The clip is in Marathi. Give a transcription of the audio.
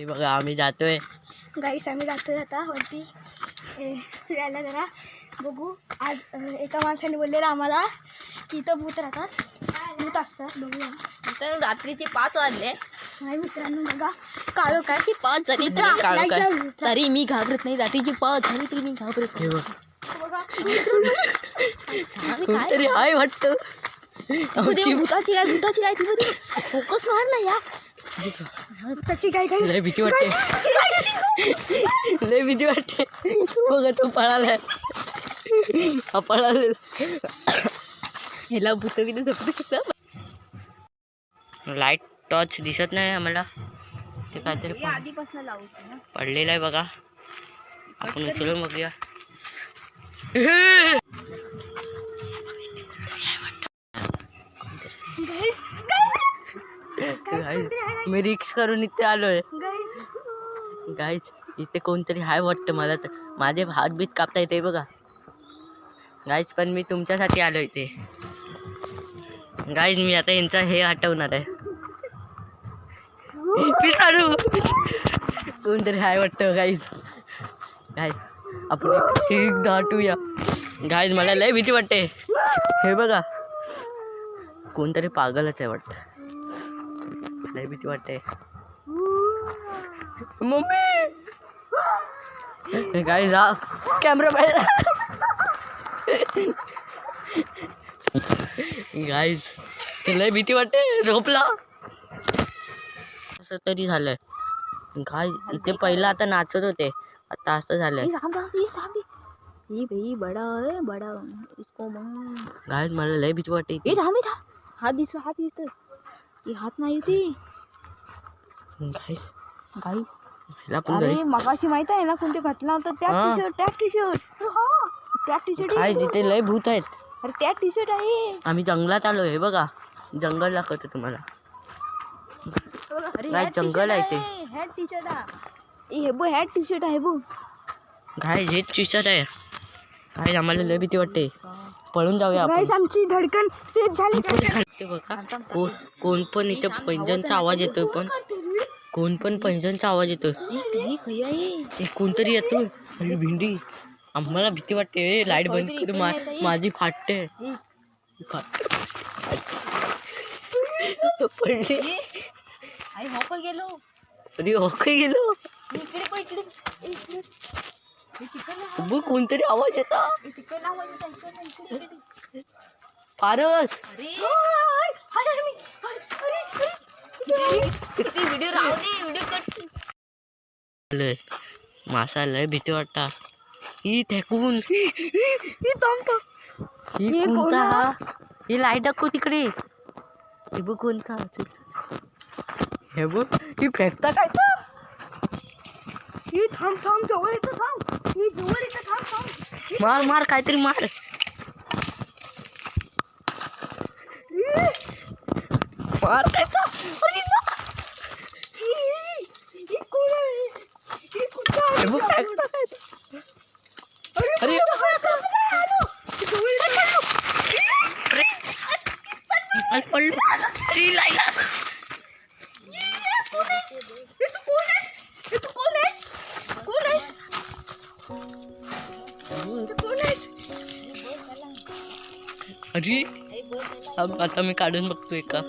हे बघा आम्ही जातोय गाईस, आम्ही जातोय आता वरती फिरायला. जरा बघू. आज एका माणसाने बोललेलं आम्हाला की इथं भूत राहतात, भूत असतात. बघूया. तर रात्रीचे 5 वाजले. नाही मित्रांनो, बघा काळोखाची 5 झाली तरी मी घाबरत नाही. रात्रीची 5 झाली तरी मी घाबरत नाही. बघा. कोणतरी आहे वाटतं. भूताची काय ती फोकस मार ना या. भूताची काय काय लय भीती वाटते, लय भीती वाटते. बघा तो पळालाय, हा पळालेला. ह्याला भूत बिन झपडू शकतात. लाईट टॉर्च दिसत नाही आम्हाला. ते काहीतरी आधीपासून लावू पडलेलं आहे बघा. आपण उचलून बघूया. मी रिक्स करून इथे आलोय गाईज. इथे कोणतरी हाय वाटतं मला. तर माझे हात बीत कापता येते बघा गाईज. पण मी तुमच्यासाठी आलो इथे गाईज. मी आता यांचा हे हटवणार आहे. कोणतरी हाय वाटतं गाईज. गाईज आपण एकदा हटूया गाईज. मला लय भीती वाटते. हे बघा कोणतरी पागलच आहे वाटतं. लय भीती वाटते. मम्मी गाईज, हा कॅमेरा बाहेर. गाईज ते लय भीती वाटते. झोपला असं तरी झालंय गाईज. इथे पहिला आता नाचत होते, आता असं झालंय गाईज. मला लय भीती वाटते. हात दिसतो हात नाही ते गाईज अरे मगाशी माहित आहे ना कोणते घटना होतं. त्या टी शर्ट गाईज इथे लय भूत आहेत. अरे त्या टी शर्ट आहे. आम्ही जंगलात आलो. हे बघा जंगल दाखवतो तुम्हाला. गाईज जंगल आहे ते. हॅट टी शर्ट हे बघ, हॅट टी शर्ट आहे बघ. गाईज हेच टीशर्ट आहे. गाईज आम्हाला लय भीती वाटते. पळून जाऊया आपण. गाईस, आमची धडकन तेच झाली. ते बघा कोण पण इथे पैंजणचा आवाज येतोय. पण कोण पण पैंजणचा आवाज येतोय. ते कोणतरी येतोय. अरे भिंडी, आम्हाला भीती वाटते. लाईट बंद कर, माझी फाटते. पडली. आई हो पण गेलो. अरे हो काय गेलो. बघ कोणतरी आवाज येता. पारस व्हिडिओ राहू दे. Video cut. मासा लय भीती वाटता. ही थेकून ही कोणता हा. ही लाईट दाखव तिकडे. हे बघ कोणता. हे बघ ही फेकता काय. थांब जवळ येतं. थांब. मार काहीतरी मार. मार हे बघ फेकता काय. अरे पडलं. अरे आता मी काढून बघतोय का.